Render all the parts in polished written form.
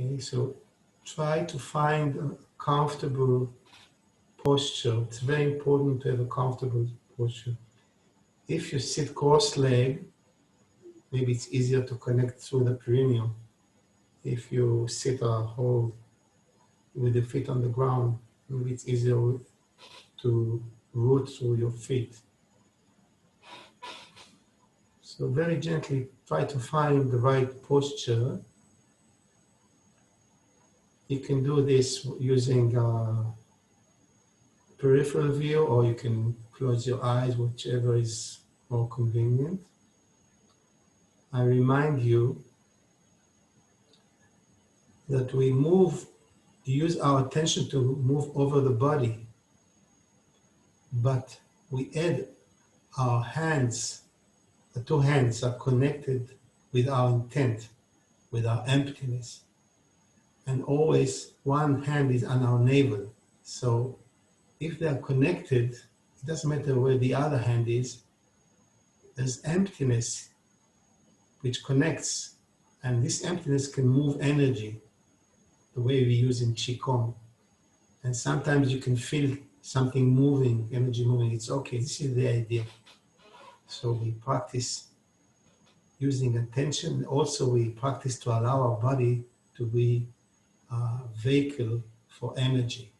Okay, so try to find a comfortable posture. It's very important to have a comfortable posture. If you sit cross-legged, maybe it's easier to connect through the perineum. If you sit or hold with the feet on the ground, maybe it's easier to root through your feet. So very gently try to find the right posture. You can do this using peripheral view, or you can close your eyes, whichever is more convenient. I remind you that we use our attention to move over the body, but we add our hands, the two hands are connected with our intent, with our emptiness. And always one hand is on our navel. So if they are connected, it doesn't matter where the other hand is, there's emptiness which connects, and this emptiness can move energy the way we use in Qigong. And sometimes you can feel something moving, energy moving. It's okay, this is the idea. So we practice using attention. Also we practice to allow our body to be a vehicle for energy.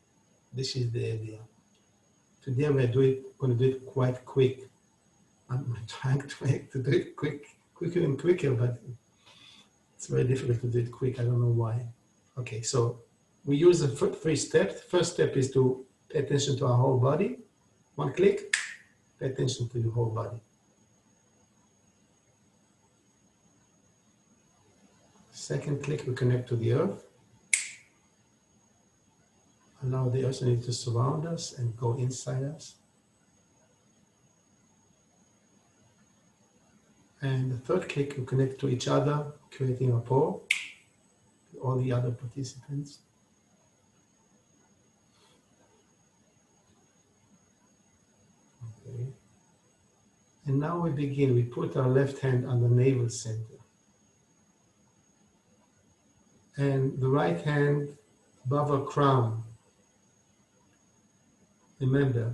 This is the idea. Today we're going to do it quite quick. I'm trying to do it quicker and quicker, but it's very difficult to do it quick. I don't know why. Okay, so we use the three steps. First step is to pay attention to our whole body. One click, pay attention to your whole body. Second click, we connect to the earth. Allow the earth energy to surround us and go inside us. And the third click, we connect to each other, creating rapport with all the other participants. Okay. And now we begin. We put our left hand on the navel center. And the right hand above our crown. Remember,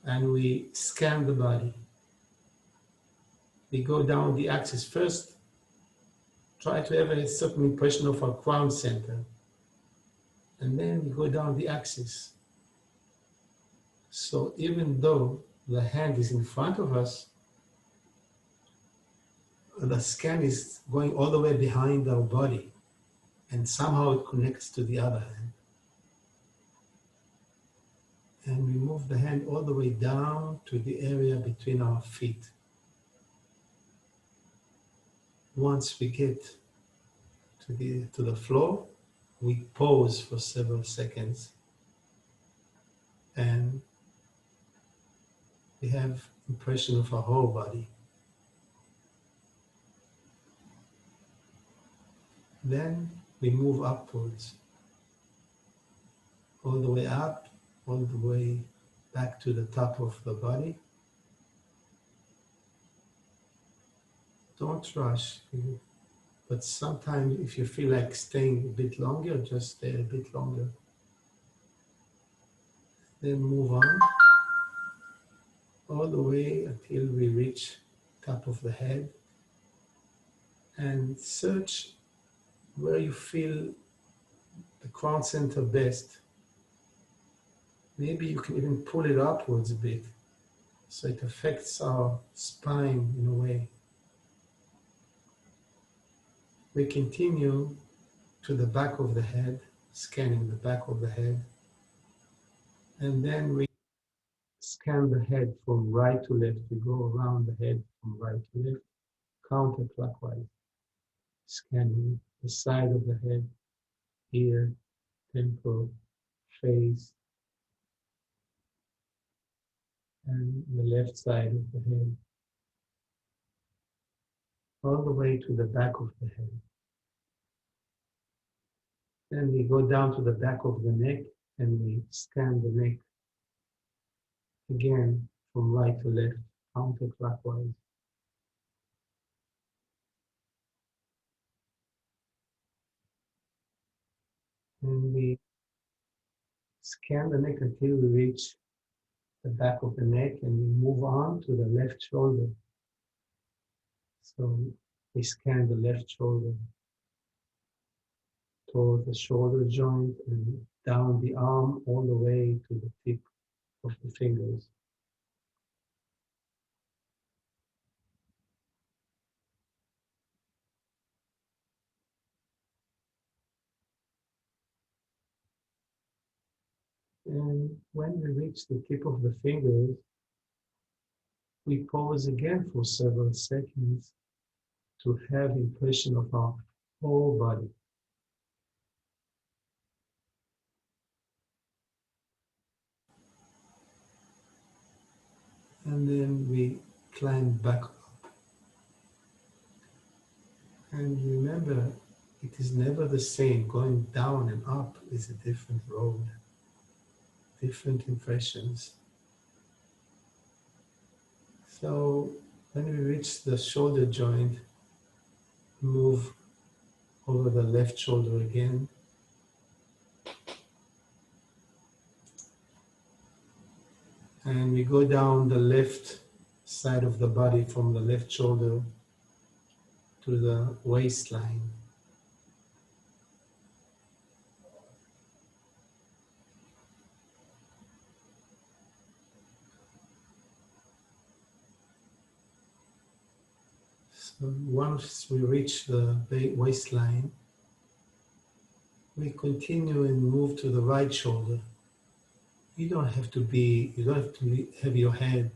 and we scan the body. We go down the axis first. Try to have a certain impression of our crown center. And then we go down the axis. So even though the hand is in front of us, the scan is going all the way behind our body, and somehow it connects to the other hand. And we move the hand all the way down to the area between our feet. Once we get to the floor, we pause for several seconds, and we have impression of our whole body. Then we move upwards, all the way up, all the way back to the top of the body. Don't rush, but sometimes if you feel like staying a bit longer, just stay a bit longer. Then move on, all the way until we reach top of the head, and search where you feel the crown center best. Maybe you can even pull it upwards a bit, so it affects our spine in a way. We continue to the back of the head, scanning the back of the head, and then we scan the head from right to left. We go around the head from right to left, counterclockwise, scanning the side of the head, ear, temple, face, and the left side of the head, all the way to the back of the head. Then we go down to the back of the neck and we scan the neck again from right to left, counterclockwise. And we scan the neck until we reach the back of the neck, and we move on to the left shoulder. So we scan the left shoulder toward the shoulder joint and down the arm all the way to the tip of the fingers. And when we reach the tip of the fingers, we pause again for several seconds to have impression of our whole body. And then we climb back up. And remember, it is never the same. Going down and up is a different road, different impressions. So when we reach the shoulder joint, move over the left shoulder again. And we go down the left side of the body from the left shoulder to the waistline. So once we reach the waistline, we continue and move to the right shoulder. You don't have to have your hand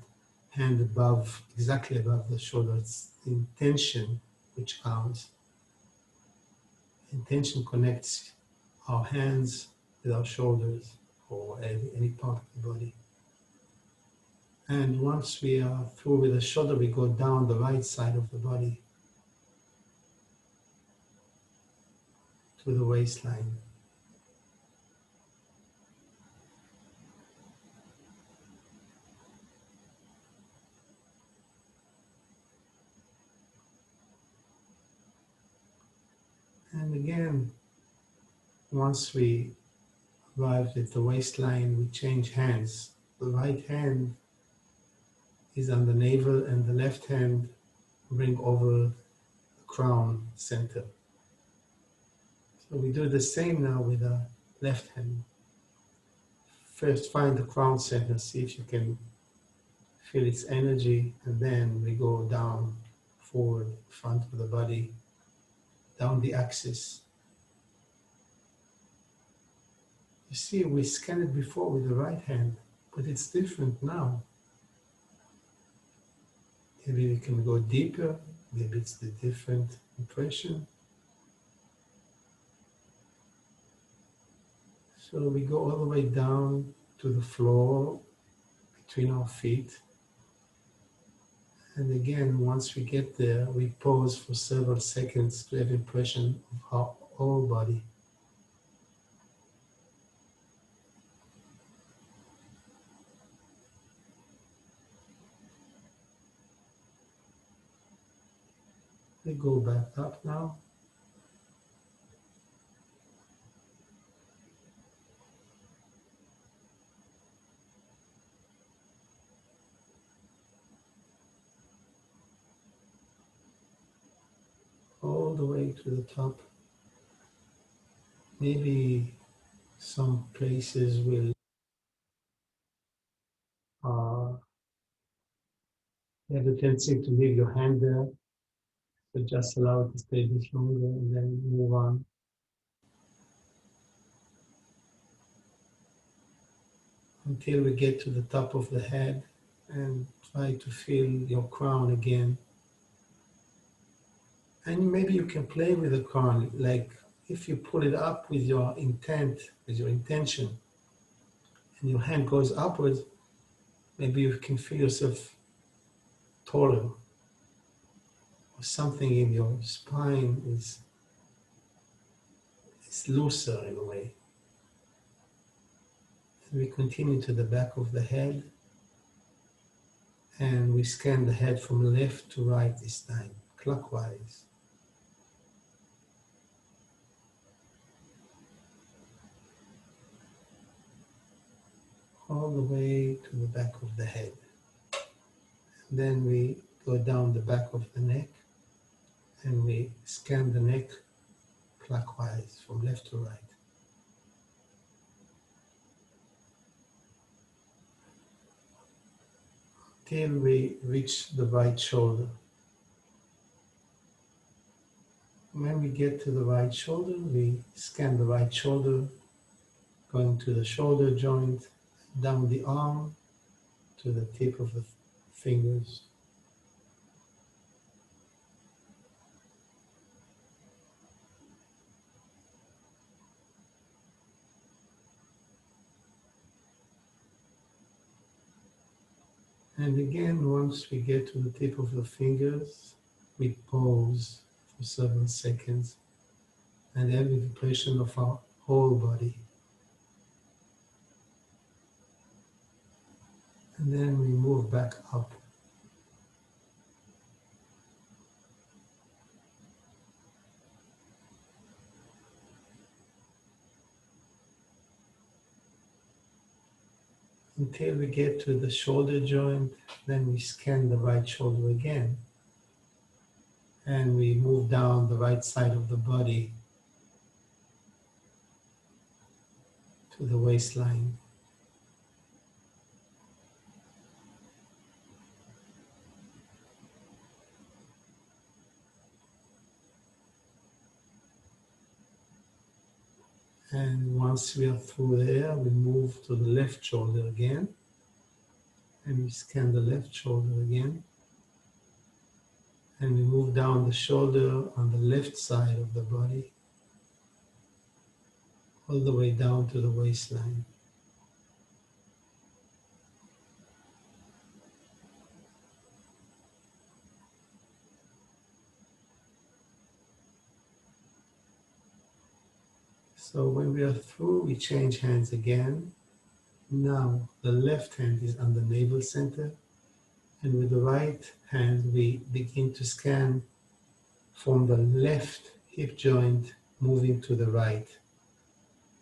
above, exactly above the shoulder. It's the intention which counts. Intention connects our hands with our shoulders or any part of the body. And once we are through with the shoulder, we go down the right side of the body to the waistline. And again, once we arrived at the waistline, we change hands. The right hand is on the navel and the left hand bring over the crown center. So we do the same now with the left hand. First find the crown center, see if you can feel its energy, and then we go down, forward, front of the body, down the axis. You see, we scanned it before with the right hand, but it's different now. Maybe we can go deeper, maybe it's the different impression. So we go all the way down to the floor between our feet. And again, once we get there, we pause for several seconds to have impression of our whole body. We go back up now. All the way to the top. Maybe some places will have a tendency to leave your hand there. So just allow it to stay a bit longer and then move on. Until we get to the top of the head and try to feel your crown again. And maybe you can play with the crown, like if you pull it up with your intent, with your intention, and your hand goes upwards, maybe you can feel yourself taller, or something in your spine is looser in a way. And we continue to the back of the head, and we scan the head from left to right this time, clockwise. all the way to the back of the head. Then we go down the back of the neck and we scan the neck clockwise from left to right. Till we reach the right shoulder. When we get to the right shoulder, we scan the right shoulder, going to the shoulder joint, down the arm to the tip of the fingers. And again, once we get to the tip of the fingers, we pause for several seconds and have the impression of our whole body. And then we move back up. Until we get to the shoulder joint, then we scan the right shoulder again. And we move down the right side of the body to the waistline. And once we are through there, we move to the left shoulder again. And we scan the left shoulder again. And we move down the shoulder on the left side of the body, all the way down to the waistline. So when we are through, we change hands again. Now the left hand is on the navel center, and with the right hand we begin to scan from the left hip joint moving to the right,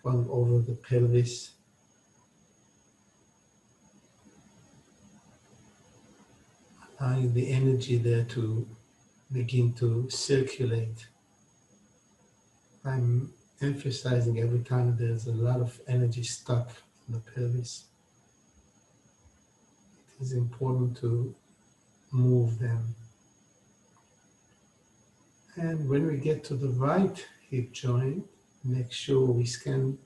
going over the pelvis, allowing the energy there to begin to circulate. I'm emphasizing every time there's a lot of energy stuck in the pelvis. It is important to move them. And when we get to the right hip joint, make sure we scan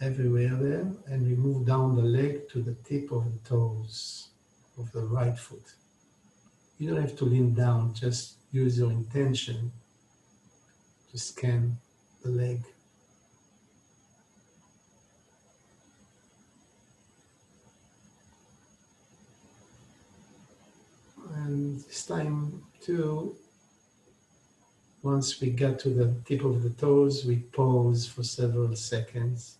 everywhere there and we move down the leg to the tip of the toes of the right foot. You don't have to lean down, just use your intention to scan the leg. And this time too, once we get to the tip of the toes, we pause for several seconds.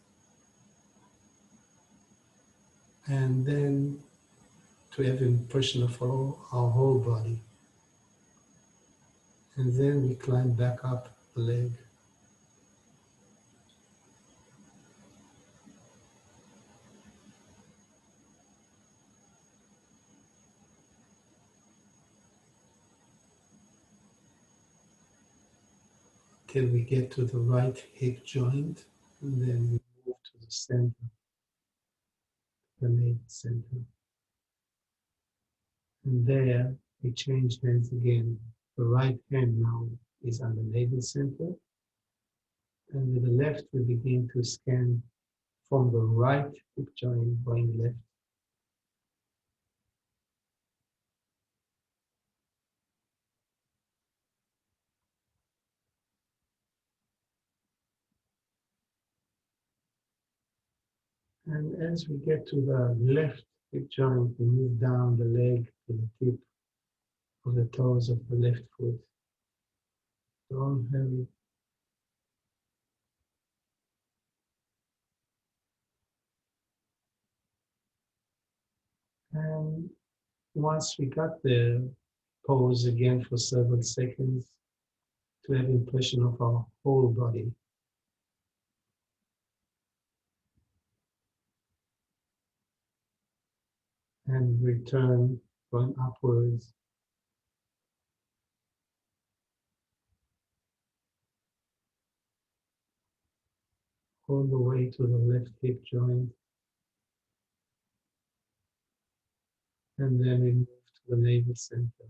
And then to have an impression of our whole body. And then we climb back up the leg. Till we get to the right hip joint, and then we move to the center, the navel center. And there we change hands again. The right hand now is on the navel center, and with the left we begin to scan from the right hip joint going left. And as we get to the left hip joint, we move down the leg to the tip of the toes of the left foot. Don't hurry. And once we got there, pause again for several seconds to have impression of our whole body. and return going upwards all the way to the left hip joint, and then we move to the navel center.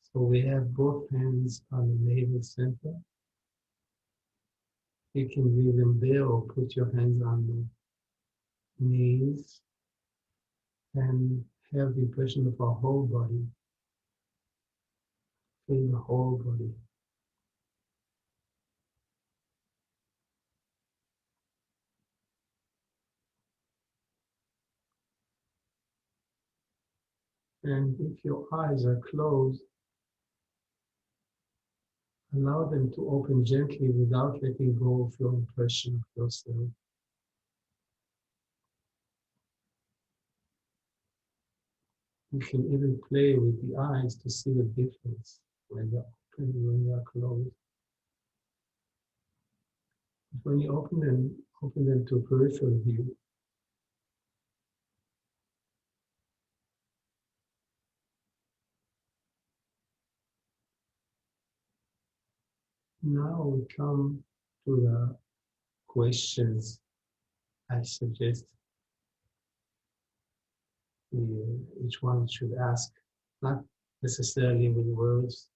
So we have both hands on the navel center. You can leave them there or put your hands on the knees and have the impression of our whole body. Feel the whole body. And if your eyes are closed, allow them to open gently without letting go of your impression of yourself. You can even play with the eyes to see the difference when they're open and when they're closed. But when you open them to peripheral view, now we come to the questions I suggest each one should ask, not necessarily with words,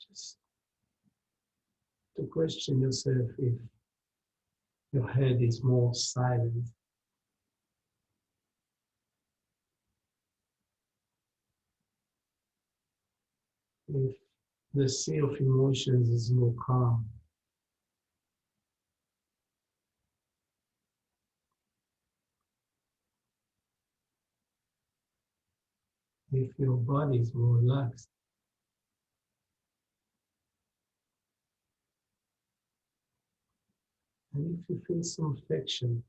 just to question yourself if your head is more silent, if the sea of emotions is more calm, if your body is more relaxed, and if you feel some friction,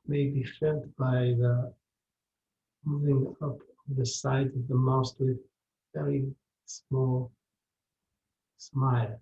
may be felt by the moving up the side of the mouth with very small smile.